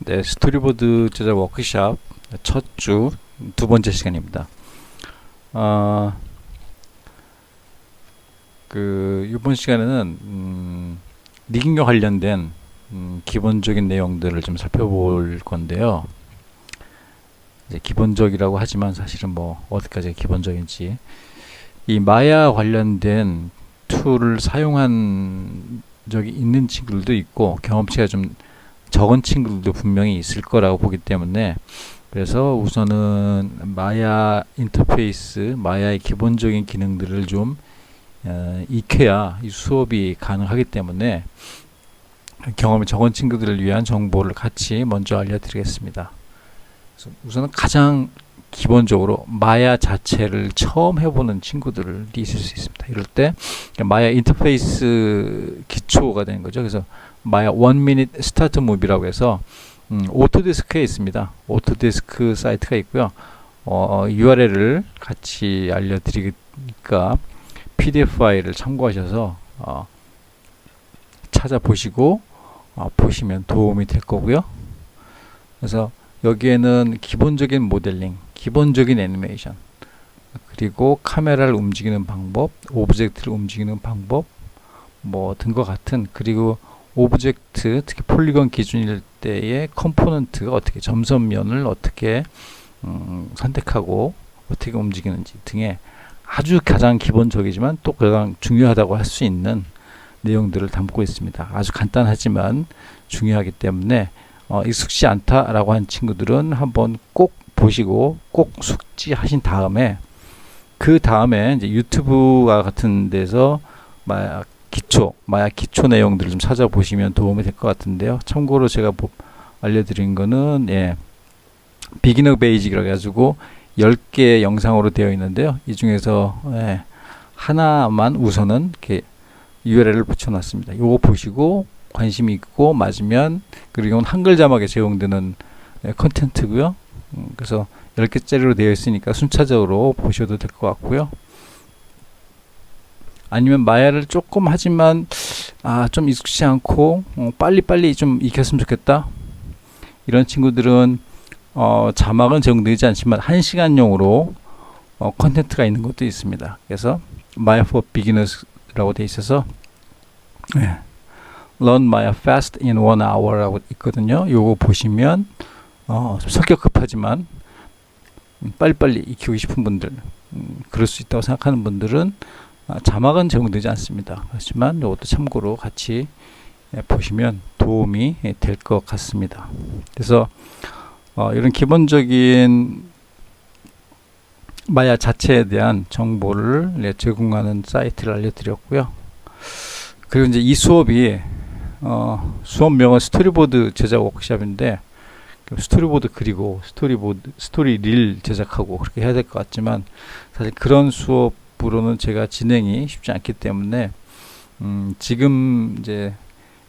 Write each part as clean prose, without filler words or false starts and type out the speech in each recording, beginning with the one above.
네, 스토리보드 제작 워크샵 첫 주 두 번째 시간입니다. 이번 시간에는 리깅과 관련된 기본적인 내용들을 좀 살펴볼 건데요. 이제 기본적이라고 하지만 사실은 뭐 어디까지가 기본적인지, 이 마야 관련된 툴을 사용한 적이 있는 친구들도 있고 경험치가 좀 적은 친구들도 분명히 있을 거라고 보기 때문에, 그래서 우선은 마야 인터페이스, 마야의 기본적인 기능들을 좀 익혀야 이 수업이 가능하기 때문에 경험이 적은 친구들을 위한 정보를 같이 먼저 알려드리겠습니다. 그래서 우선은 가장 기본적으로 마야 자체를 처음 해보는 친구들이 있을 수 있습니다. 이럴 때 마야 인터페이스 기초가 되는 거죠. 그래서 마야 1미닛 스타트 무비라고 해서 오토데스크에 있습니다. 오토데스크 사이트가 있고요. URL을 같이 알려드리니까 PDF 파일을 참고하셔서 찾아보시고 보시면 도움이 될 거고요. 그래서 여기에는 기본적인 모델링, 기본적인 애니메이션, 그리고 카메라를 움직이는 방법, 오브젝트를 움직이는 방법, 뭐 등과 같은, 그리고 오브젝트, 특히 폴리건 기준일 때의 컴포넌트가 어떻게, 점선면을 어떻게 선택하고 어떻게 움직이는지 등의 아주 가장 기본적이지만 또 가장 중요하다고 할 수 있는 내용들을 담고 있습니다. 아주 간단하지만 중요하기 때문에 익숙지 않다라고 한 친구들은 한번 꼭 보시고 꼭 숙지하신 다음에, 그 다음에 이제 유튜브와 같은 데서 마야 기초 내용들을 좀 찾아보시면 도움이 될 것 같은데요. 참고로 제가 알려드린 거는 비기너 베이직이라고 해가지고 10개 영상으로 되어 있는데요. 이 중에서 하나만 우선은 이렇게 URL을 붙여놨습니다. 요거 보시고 관심이 있고 맞으면, 그리고 이건 한글 자막에 제공되는 컨텐츠고요. 그래서 10개짜리로 되어 있으니까 순차적으로 보셔도 될 것 같고요. 아니면 마야를 조금 하지만 좀 익숙지 않고 빨리빨리 좀 익혔으면 좋겠다, 이런 친구들은 자막은 제공되지 않지만 1시간용으로 컨텐츠가 있는 것도 있습니다. 그래서 Maya for Beginners라고 되어 있어서 Learn Maya Fast in 1 hour라고 있거든요. 요거 보시면 성격 급하지만 빨리빨리 익히고 싶은 분들, 그럴 수 있다고 생각하는 분들은 자막은 제공되지 않습니다. 그렇지만 이것도 참고로 같이 보시면 도움이 될 것 같습니다. 그래서 이런 기본적인 마야 자체에 대한 정보를 제공하는 사이트를 알려드렸고요. 그리고 이제 이 수업이 수업명은 스토리보드 제작 워크샵인데, 스토리보드 그리고 스토리릴 제작하고 그렇게 해야 될 것 같지만, 사실 그런 수업으로는 제가 진행이 쉽지 않기 때문에 지금 이제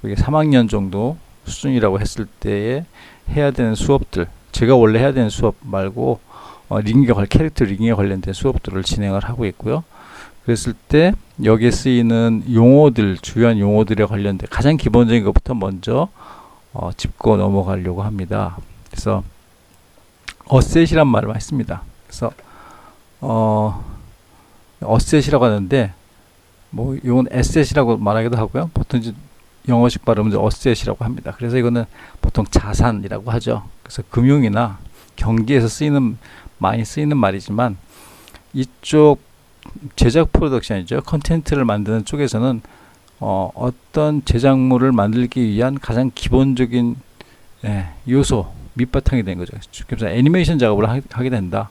여기 3학년 정도 수준이라고 했을 때에 해야 되는 수업들, 제가 원래 해야 되는 수업 말고 캐릭터 리깅에 관련된 수업들을 진행을 하고 있고요. 그랬을 때 여기에 쓰이는 용어들, 주요한 용어들에 관련된 가장 기본적인 것부터 먼저 짚고 넘어가려고 합니다. 그래서 어셋이란 말을 많이 씁니다. 그래서 어셋이라고 하는데, 뭐 이건 에셋이라고 말하기도 하고요. 보통 이제 영어식 발음은 어셋이라고 합니다. 그래서 이거는 보통 자산이라고 하죠. 그래서 금융이나 경기에서 많이 쓰이는 말이지만, 이쪽 제작 프로덕션이죠. 컨텐츠를 만드는 쪽에서는 어떤 제작물을 만들기 위한 가장 기본적인 요소, 밑바탕이 된 거죠. 그래서 애니메이션 작업을 하게 된다.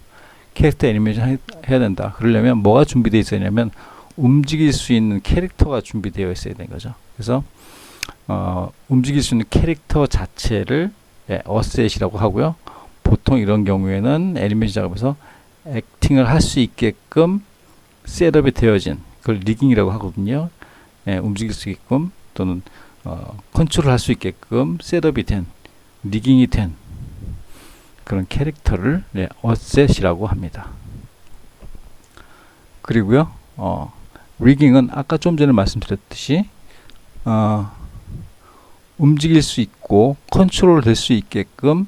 캐릭터 애니메이션 해야 된다. 그러려면 뭐가 준비되어 있어야 되냐면 움직일 수 있는 캐릭터가 준비되어 있어야 되는 거죠. 그래서 움직일 수 있는 캐릭터 자체를 어셋이라고 하고요. 보통 이런 경우에는 애니메이션 작업에서 액팅을 할 수 있게끔 셋업이 되어진, 그걸 리깅이라고 하거든요. 움직일 수 있게끔 또는 컨트롤 할 수 있게끔 셋업이 된, 리깅이 된 그런 캐릭터를 어셋이라고 합니다. 그리고요, 리깅은 아까 좀 전에 말씀드렸듯이 움직일 수 있고 컨트롤 될 수 있게끔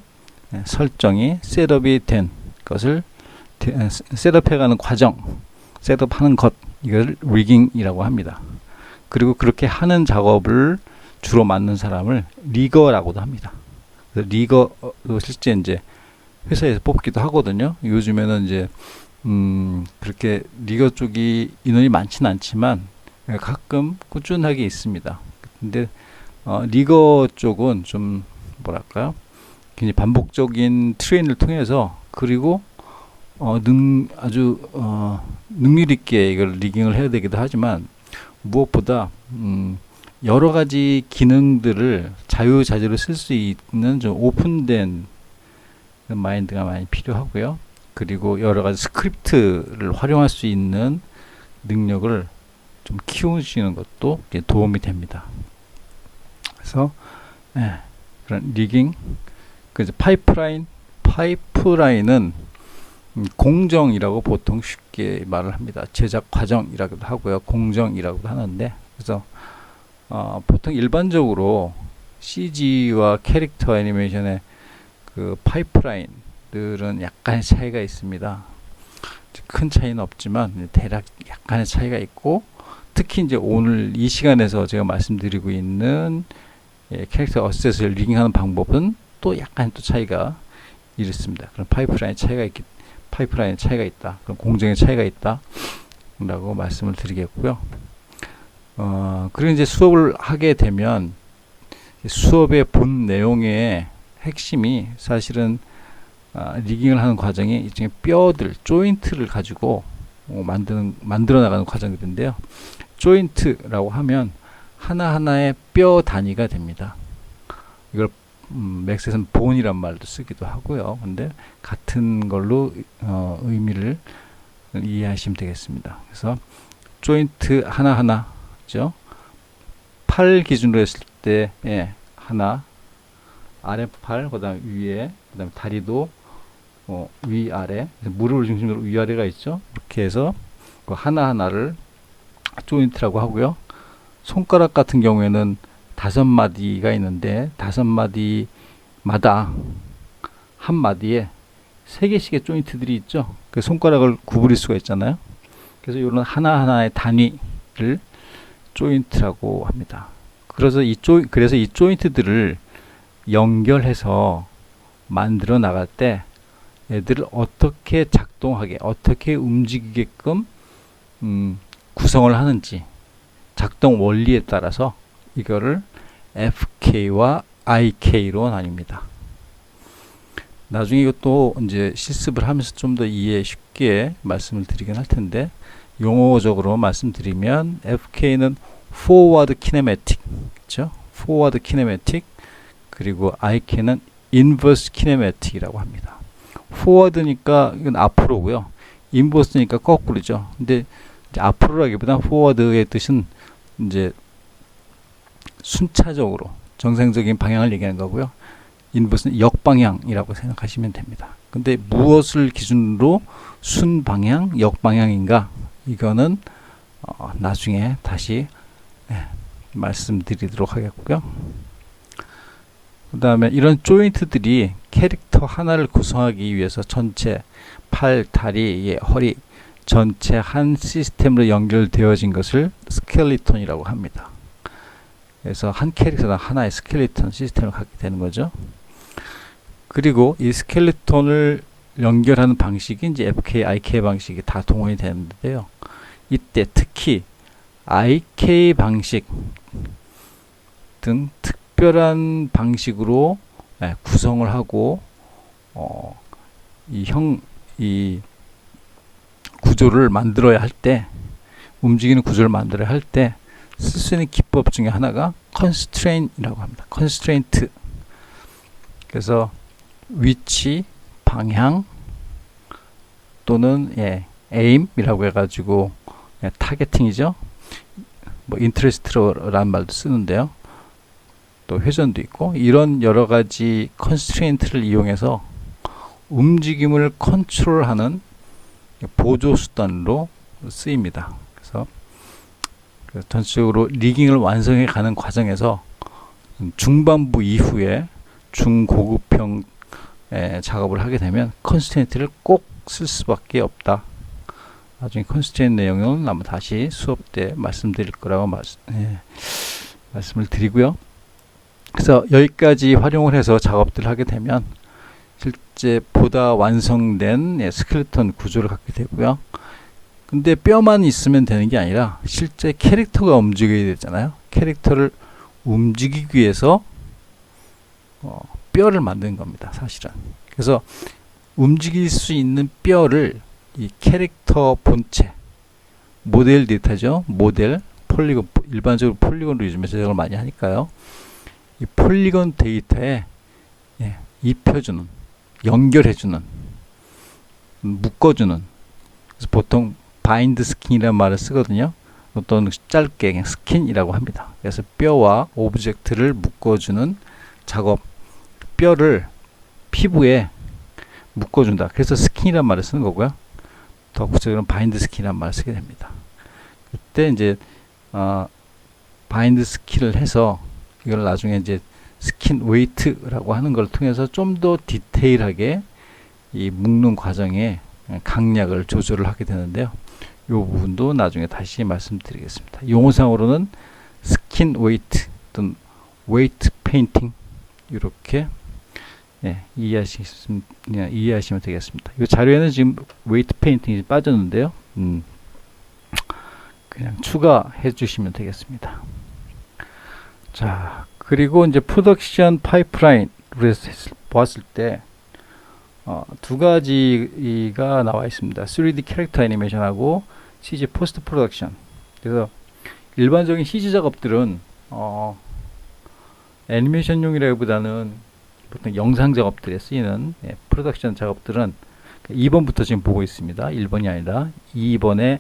설정이 셋업이 된 것을 셋업해가는 과정, 셋업하는 것, 이걸 리깅이라고 합니다. 그리고 그렇게 하는 작업을 주로 맡는 사람을 리거라고도 합니다. 그래서 리거도 실제 이제 회사에서 뽑기도 하거든요. 요즘에는 이제 그렇게 리거 쪽이 인원이 많지는 않지만 가끔 꾸준하게 있습니다. 근데 리거 쪽은 좀 뭐랄까요? 굉장히 반복적인 트레이닝을 통해서 그리고 아주 능률 있게 이걸 리깅을 해야 되기도 하지만 무엇보다 여러 가지 기능들을 자유자재로 쓸 수 있는 좀 오픈된 마인드가 많이 필요하고요. 그리고 여러 가지 스크립트를 활용할 수 있는 능력을 좀 키우시는 것도 도움이 됩니다. 그래서 그런 리깅, 그래서 파이프라인은 공정이라고 보통 쉽게 말을 합니다. 제작 과정이라고도 하고요, 공정이라고도 하는데, 그래서 보통 일반적으로 CG와 캐릭터 애니메이션의 그 파이프라인들은 약간의 차이가 있습니다. 큰 차이는 없지만 대략 약간의 차이가 있고, 특히 이제 오늘 이 시간에서 제가 말씀드리고 있는 캐릭터 어셋을 리깅하는 방법은 또 약간 또 차이가 이렇습니다. 그럼 파이프라인의 차이가 있다. 그럼 공정의 차이가 있다. 라고 말씀을 드리겠고요. 그리고 이제 수업을 하게 되면 수업의 본 내용의 핵심이 사실은 리깅을 하는 과정이 일종의 뼈들, 조인트를 가지고 만들어 나가는 과정인데요. 조인트라고 하면 하나하나의 뼈 단위가 됩니다. 이걸 맥스에서는 본이란 말도 쓰기도 하고요. 근데 같은 걸로 의미를 이해하시면 되겠습니다. 그래서 조인트 하나하나죠. 팔 기준으로 했을 때 하나, 아래팔, 그 다음에 위에, 그 다음에 다리도 위아래, 무릎을 중심으로 위아래가 있죠. 이렇게 해서 그 하나하나를 조인트라고 하고요. 손가락 같은 경우에는 5마디가 있는데 5마디마다 한 마디에 3개씩의 조인트들이 있죠. 그 손가락을 구부릴 수가 있잖아요. 그래서 이런 하나하나의 단위를 조인트라고 합니다. 그래서 이 조인트들을 연결해서 만들어 나갈 때 얘들을 어떻게 작동하게, 어떻게 움직이게끔 구성을 하는지, 작동 원리에 따라서 이거를 FK와 IK로 나뉩니다. 나중에 이것도 이제 실습을 하면서 좀 더 이해 쉽게 말씀을 드리긴 할 텐데, 용어적으로 말씀드리면 FK는 Forward Kinematic, 그렇죠? Forward Kinematic, 그리고 IK는 Inverse Kinematic이라고 합니다. Forward니까 이건 앞으로고요. Inverse니까 거꾸로죠. 근데 이제 앞으로라기보다 Forward의 뜻은 이제 순차적으로 정상적인 방향을 얘기하는 거고요. 인버스는 역방향이라고 생각하시면 됩니다. 근데 무엇을 기준으로 순방향, 역방향인가? 이거는 나중에 다시 말씀드리도록 하겠고요. 그 다음에 이런 조인트들이 캐릭터 하나를 구성하기 위해서 전체 팔, 다리, 허리 전체 한 시스템으로 연결되어진 것을 스켈리톤이라고 합니다. 그래서 한 캐릭터당 하나의 스켈리톤 시스템을 갖게 되는 거죠. 그리고 이 스켈리톤을 연결하는 방식이 이제 FK, IK 방식이 다 동원이 되는데요. 이때 특히 IK 방식 등 특별한 방식으로 구성을 하고 이 구조를 만들어야 할 때, 움직이는 구조를 만들어야 할 때 쓸 수 있는 기법 중에 하나가 constraint이라고 합니다. constraint. 그래서 위치, 방향 또는 aim이라고 해가지고 타겟팅이죠. 뭐 interest라는 말도 쓰는데요. 또 회전도 있고, 이런 여러 가지 constraint를 이용해서 움직임을 컨트롤하는 보조 수단으로 쓰입니다. 그래서 전체적으로 리깅을 완성해 가는 과정에서 중반부 이후에 중고급형 작업을 하게 되면 컨스트레인트를 꼭 쓸 수밖에 없다. 나중에 컨스트레인트 내용은 아마 다시 수업 때 말씀드릴 거라고 말씀을 드리고요. 그래서 여기까지 활용을 해서 작업들을 하게 되면 실제 보다 완성된 스켈레톤 구조를 갖게 되고요. 근데 뼈만 있으면 되는 게 아니라 실제 캐릭터가 움직여야 되잖아요. 캐릭터를 움직이기 위해서 뼈를 만드는 겁니다, 사실은. 그래서 움직일 수 있는 뼈를 이 캐릭터 본체, 모델 데이터죠. 모델, 폴리곤, 일반적으로 폴리곤으로 요즘에 제작을 많이 하니까요. 이 폴리곤 데이터에 입혀주는, 연결해주는, 묶어주는, 그래서 보통 바인드 스킨이라는 말을 쓰거든요. 또는 짧게 그냥 스킨이라고 합니다. 그래서 뼈와 오브젝트를 묶어주는 작업, 뼈를 피부에 묶어준다. 그래서 스킨이라는 말을 쓰는 거고요. 더 구체적으로는 바인드 스킨이라는 말을 쓰게 됩니다. 그때 이제 바인드 스킨을 해서 이걸 나중에 이제 스킨 웨이트라고 하는 걸 통해서 좀 더 디테일하게 이 묶는 과정에 강약을 조절을 하게 되는데요. 이 부분도 나중에 다시 말씀드리겠습니다. 용어상으로는 스킨 웨이트 또는 웨이트 페인팅 이렇게 이해하시면 되겠습니다. 이 자료에는 지금 웨이트 페인팅이 빠졌는데요. 그냥 추가해 주시면 되겠습니다. 자, 그리고 이제 프로덕션 파이프라인을 보았을 때 두 가지가 나와 있습니다. 3D 캐릭터 애니메이션하고 CG 포스트 프로덕션. 그래서 일반적인 CG 작업들은 애니메이션용이라기보다는 보통 영상 작업들에 쓰이는 프로덕션 작업들은 2번부터 지금 보고 있습니다. 1번이 아니라 2번의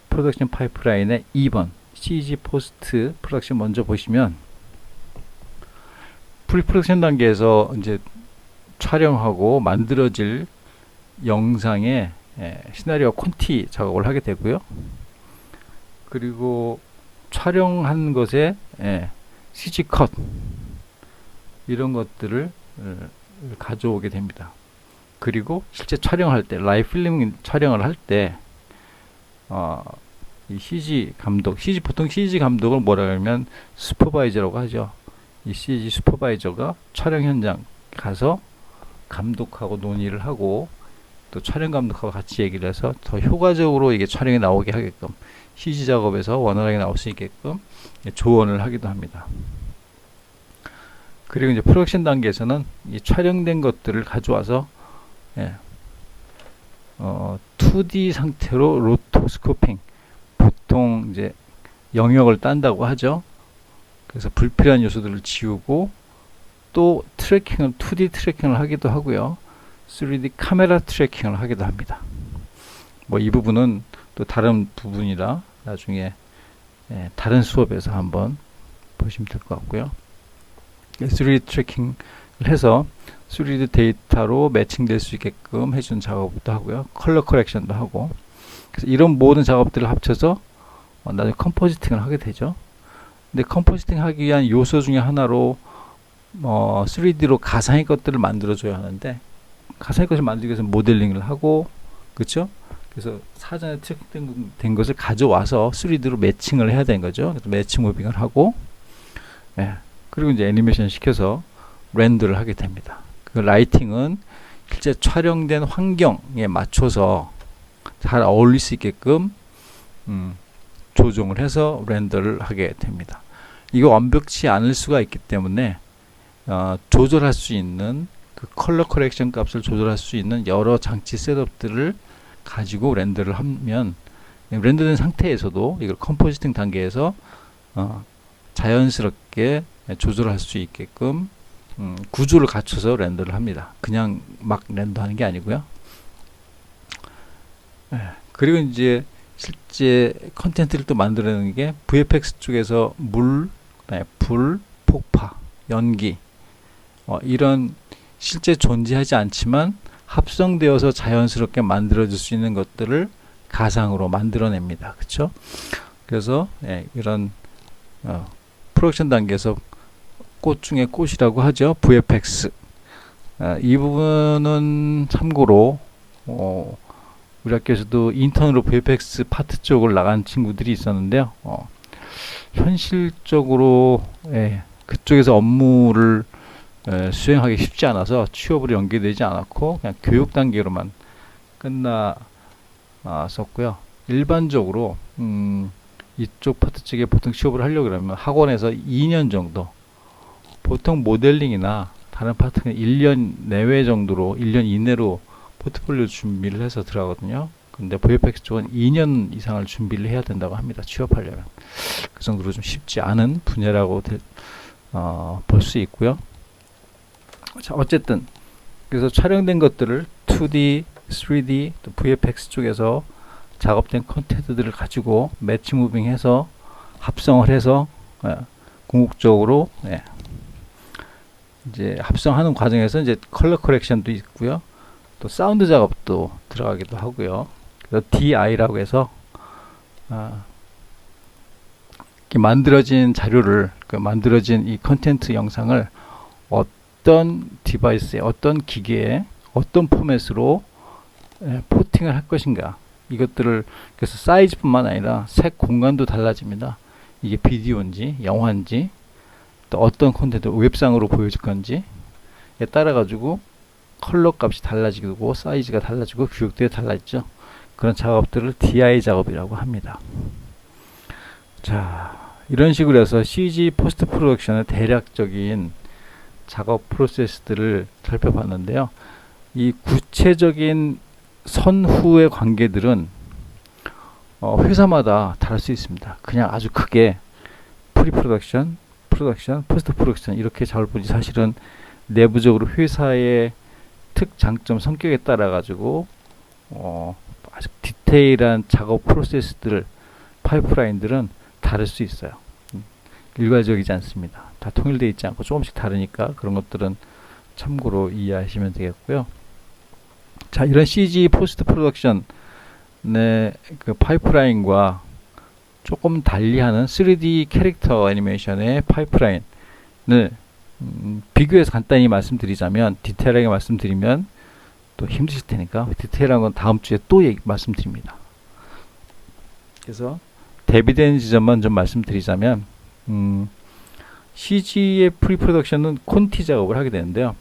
프로덕션 파이프라인의 2번 CG 포스트 프로덕션 먼저 보시면 프리 프로덕션 단계에서 이제 촬영하고 만들어질 영상의 시나리오 콘티 작업을 하게 되고요. 그리고 촬영한 것에 CG 컷 이런 것들을 가져오게 됩니다. 그리고 실제 촬영할 때 라이브 필름 촬영을 할 때 이 CG 감독, 보통 CG 감독을 뭐라 하면 슈퍼바이저라고 하죠. 이 CG 슈퍼바이저가 촬영 현장 가서 감독하고 논의를 하고 또 촬영 감독하고 같이 얘기를 해서 더 효과적으로 이게 촬영이 나오게 하게끔 CG 작업에서 원활하게 나올 수 있게끔 조언을 하기도 합니다. 그리고 이제 프로덕션 단계에서는 이 촬영된 것들을 가져와서 2D 상태로 로토스코핑, 보통 이제 영역을 딴다고 하죠. 그래서 불필요한 요소들을 지우고 또 트래킹을 2D 트래킹을 하기도 하고요. 3D 카메라 트래킹을 하기도 합니다. 뭐 이 부분은 또 다른 부분이라 나중에 다른 수업에서 한번 보시면 될 것 같고요. 3D 트래킹을 해서 3D 데이터로 매칭될 수 있게끔 해주는 작업도 하고요. 컬러 커렉션도 하고. 그래서 이런 모든 작업들을 합쳐서 나중에 컴포지팅을 하게 되죠. 근데 컴포지팅 하기 위한 요소 중에 하나로 3D로 가상의 것들을 만들어줘야 하는데 가상의 것을 만들기 위해서 모델링을 하고, 그렇죠? 그래서 사전에 트랙된 것을 가져와서 3D로 매칭을 해야 되는 거죠. 그래서 매칭 무빙을 하고, 그리고 이제 애니메이션 시켜서 렌더를 하게 됩니다. 그 라이팅은 실제 촬영된 환경에 맞춰서 잘 어울릴 수 있게끔 조정을 해서 렌더를 하게 됩니다. 이거 완벽치 않을 수가 있기 때문에 조절할 수 있는 그 컬러 커렉션 값을 조절할 수 있는 여러 장치 셋업들을 가지고 렌더를 하면 렌더된 상태에서도 이걸 컴포지팅 단계에서 자연스럽게 조절할 수 있게끔 구조를 갖춰서 렌더를 합니다. 그냥 막 렌더하는 게 아니고요. 그리고 이제 실제 컨텐츠를 또 만들어내는 게 VFX 쪽에서 물, 불, 폭파, 연기 이런 실제 존재하지 않지만 합성되어서 자연스럽게 만들어질 수 있는 것들을 가상으로 만들어냅니다. 그렇죠? 그래서 이런 프로덕션 단계에서 꽃 중에 꽃이라고 하죠. VFX. 이 부분은 참고로 우리 학교에서도 인턴으로 VFX 파트 쪽을 나간 친구들이 있었는데요. 현실적으로 그쪽에서 업무를 수행하기 쉽지 않아서 취업으로 연계되지 않았고 그냥 교육 단계로만 끝났었고요. 일반적으로 이쪽 파트 쪽에 보통 취업을 하려고 그러면 학원에서 2년 정도, 보통 모델링이나 다른 파트는 1년 내외 정도로 1년 이내로 포트폴리오 준비를 해서 들어가거든요. 근데 VFX 쪽은 2년 이상을 준비를 해야 된다고 합니다. 취업하려면. 그 정도로 좀 쉽지 않은 분야라고 볼 수 있고요. 자, 어쨌든 그래서 촬영된 것들을 2D, 3D, 또 VFX 쪽에서 작업된 컨텐츠들을 가지고 매치 무빙해서 합성을 해서 궁극적으로 이제 합성하는 과정에서 이제 컬러 커렉션도 있고요. 또 사운드 작업도 들어가기도 하고요. 그래서 DI라고 해서 이렇게 만들어진 자료를, 만들어진 이 컨텐츠 영상을 어떤 디바이스에, 어떤 기계에, 어떤 포맷으로 포팅을 할 것인가, 이것들을, 그래서 사이즈뿐만 아니라 색 공간도 달라집니다. 이게 비디오인지 영화인지 또 어떤 콘텐츠 웹상으로 보여줄 건지에 따라 가지고 컬러 값이 달라지고 고 사이즈가 달라지고 규격들이 달라지죠. 그런 작업들을 DI 작업이라고 합니다. 자, 이런 식으로 해서 CG 포스트 프로덕션의 대략적인 작업 프로세스들을 살펴봤는데요. 이 구체적인 선후의 관계들은 회사마다 다를 수 있습니다. 그냥 아주 크게 프리 프로덕션, 프로덕션, 포스트 프로덕션 이렇게 작업을 보지, 사실은 내부적으로 회사의 특장점 성격에 따라 가지고 아주 디테일한 작업 프로세스들, 파이프라인들은 다를 수 있어요. 일괄적이지 않습니다. 다 통일되어 있지 않고 조금씩 다르니까 그런 것들은 참고로 이해하시면 되겠고요. 자, 이런 CG 포스트 프로덕션의 그 파이프라인과 조금 달리하는 3D 캐릭터 애니메이션의 파이프라인을 비교해서 간단히 말씀드리자면, 디테일하게 말씀드리면 또 힘드실 테니까 디테일한 건 다음 주에 또 말씀드립니다. 그래서 대비되는 지점만 좀 말씀드리자면, CG의 프리프로덕션은 콘티 작업을 하게 되는데요.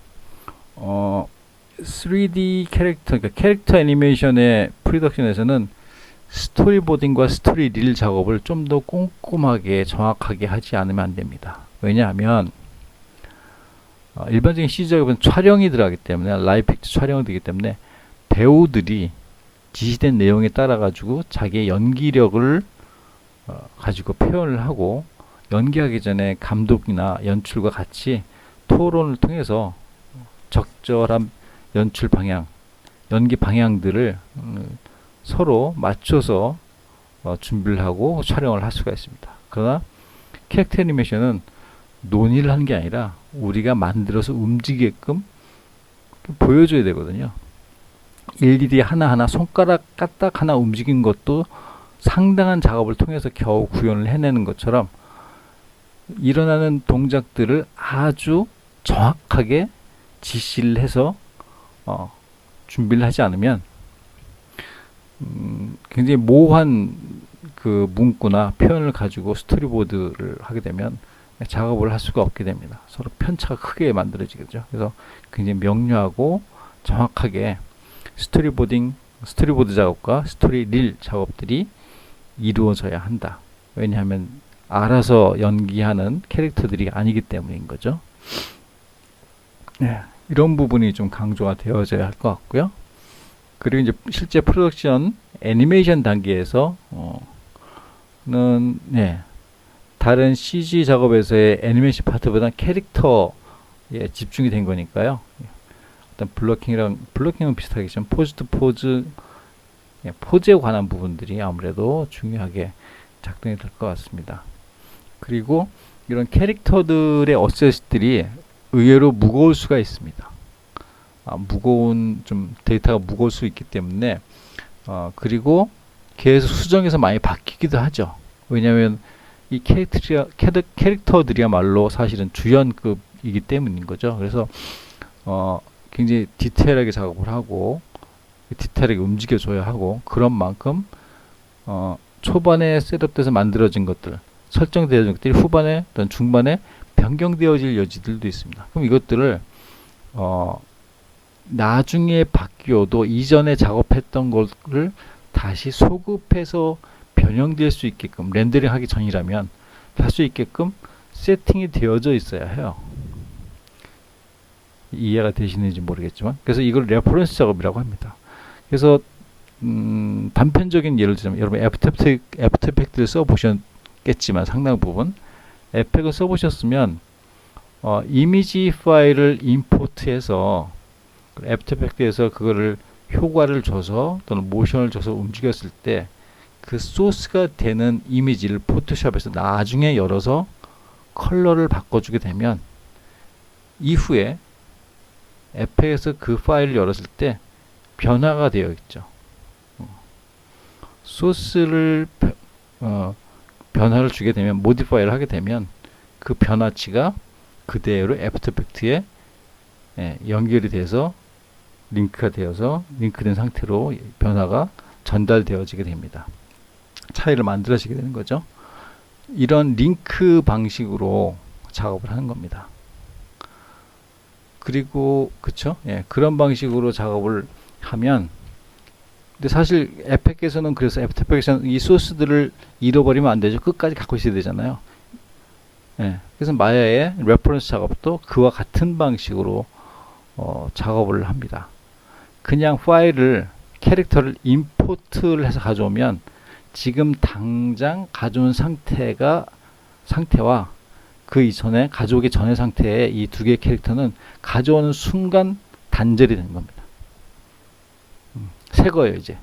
3D 캐릭터, 그러니까 캐릭터 애니메이션의 프로덕션에서는 스토리보딩과 스토리 릴 작업을 좀 더 꼼꼼하게 정확하게 하지 않으면 안 됩니다. 왜냐하면 일반적인 CG 작업은 촬영이 들어가기 때문에, 라이브 픽처 촬영이 되기 때문에 배우들이 지시된 내용에 따라 가지고 자기의 연기력을 가지고 표현을 하고, 연기하기 전에 감독이나 연출과 같이 토론을 통해서 적절한 연출 방향, 연기 방향들을 서로 맞춰서 준비를 하고 촬영을 할 수가 있습니다. 그러나 캐릭터 애니메이션은 논의를 하는 게 아니라 우리가 만들어서 움직이게끔 보여줘야 되거든요. 일일이 하나하나 손가락 까딱 하나 움직인 것도 상당한 작업을 통해서 겨우 구현을 해내는 것처럼, 일어나는 동작들을 아주 정확하게 지시를 해서 준비를 하지 않으면 굉장히 모호한 그 문구나 표현을 가지고 스토리보드를 하게 되면 작업을 할 수가 없게 됩니다. 서로 편차가 크게 만들어지겠죠. 그래서 굉장히 명료하고 정확하게 스토리보드 작업과 스토리 릴 작업들이 이루어져야 한다. 왜냐하면 알아서 연기하는 캐릭터들이 아니기 때문인 거죠. 이런 부분이 좀 강조가 되어져야 할 것 같고요. 그리고 이제 실제 프로덕션 애니메이션 단계에서 다른 CG 작업에서의 애니메이션 파트보다 캐릭터에 집중이 된 거니까요. 어떤 블로킹은 비슷하겠지만 포즈에 관한 부분들이 아무래도 중요하게 작동이 될 것 같습니다. 그리고 이런 캐릭터들의 어셋들이 의외로 무거울 수가 있습니다. 좀 데이터가 무거울 수 있기 때문에 그리고 계속 수정해서 많이 바뀌기도 하죠. 왜냐하면 이 캐릭터들이야말로 사실은 주연급이기 때문인 거죠. 그래서 굉장히 디테일하게 작업을 하고 디테일하게 움직여줘야 하고, 그런 만큼 초반에 셋업돼서 만들어진 것들, 설정되어진 것들이 후반에 또는 중반에 변경되어질 여지들도 있습니다. 그럼 이것들을 나중에 바뀌어도 이전에 작업했던 것을 다시 소급해서 변형될 수 있게끔, 렌더링 하기 전이라면 할 수 있게끔 세팅이 되어져 있어야 해요. 이해가 되시는지 모르겠지만, 그래서 이걸 레퍼런스 작업이라고 합니다. 그래서 단편적인 예를 들자면, 여러분 애프터 이펙트를 써보셨겠지만 상당 부분 에펙을 써보셨으면 이미지 파일을 임포트해서 애프터 이펙트에서 그거를 효과를 줘서 또는 모션을 줘서 움직였을 때 그 소스가 되는 이미지를 포토샵에서 나중에 열어서 컬러를 바꿔주게 되면 이후에 에펙에서 그 파일을 열었을 때 변화가 되어 있죠. 소스를 변화를 주게 되면, 모디파이를 하게 되면 그 변화치가 그대로 애프터 이펙트에 연결이 돼서 링크가 되어서 링크된 상태로 변화가 전달되어지게 됩니다. 차이를 만들어지게 되는 거죠. 이런 링크 방식으로 작업을 하는 겁니다. 그리고 그쵸? 그런 방식으로 작업을 하면, 근데 사실 에펙에서는, 그래서 애프터 이펙에서는 이 소스들을 잃어버리면 안 되죠. 끝까지 갖고 있어야 되잖아요. 그래서 마야의 레퍼런스 작업도 그와 같은 방식으로 작업을 합니다. 그냥 파일을, 캐릭터를 임포트를 해서 가져오면 지금 당장 가져온 상태와 그 이전에 가져오기 전의 상태의 이 두 개의 캐릭터는 가져오는 순간 단절이 된 겁니다. 새 거예요. 이제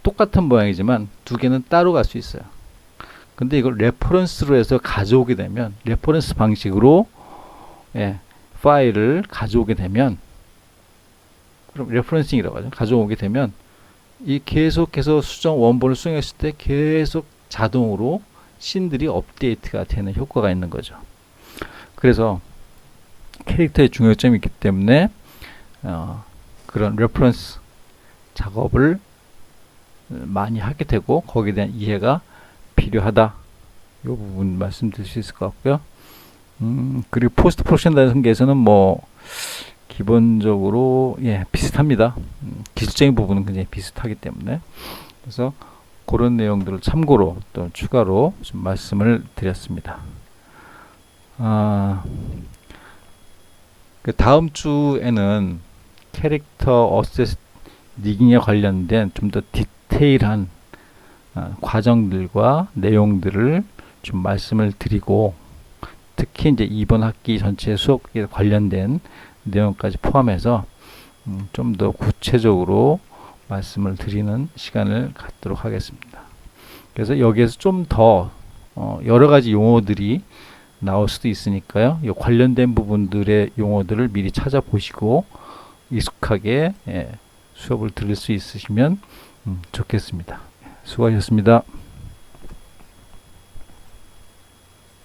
똑같은 모양이지만 두 개는 따로 갈 수 있어요. 근데 이걸 레퍼런스로 해서 가져오게 되면, 레퍼런스 방식으로 파일을 가져오게 되면, 그럼 레퍼런싱이라고 하죠. 가져오게 되면 이 계속해서 원본을 수정했을 때 계속 자동으로 씬들이 업데이트가 되는 효과가 있는 거죠. 그래서 캐릭터의 중요점이 있기 때문에 그런 레퍼런스 작업을 많이 하게 되고, 거기에 대한 이해가 필요하다. 이 부분 말씀드릴 수 있을 것 같고요. 그리고 포스트 프로덕션 단계에서는 뭐 기본적으로 비슷합니다. 기술적인 부분은 굉장히 비슷하기 때문에, 그래서 그런 내용들을 참고로 또 추가로 좀 말씀을 드렸습니다. 그 다음 주에는 캐릭터 어세스 리깅에 관련된 좀 더 디테일한 과정들과 내용들을 좀 말씀을 드리고, 특히 이제 이번 학기 전체 수업에 관련된 내용까지 포함해서 좀 더 구체적으로 말씀을 드리는 시간을 갖도록 하겠습니다. 그래서 여기에서 좀 더 여러 가지 용어들이 나올 수도 있으니까요. 이 관련된 부분들의 용어들을 미리 찾아보시고 익숙하게 수업을 들을 수 있으시면 좋겠습니다. 수고하셨습니다.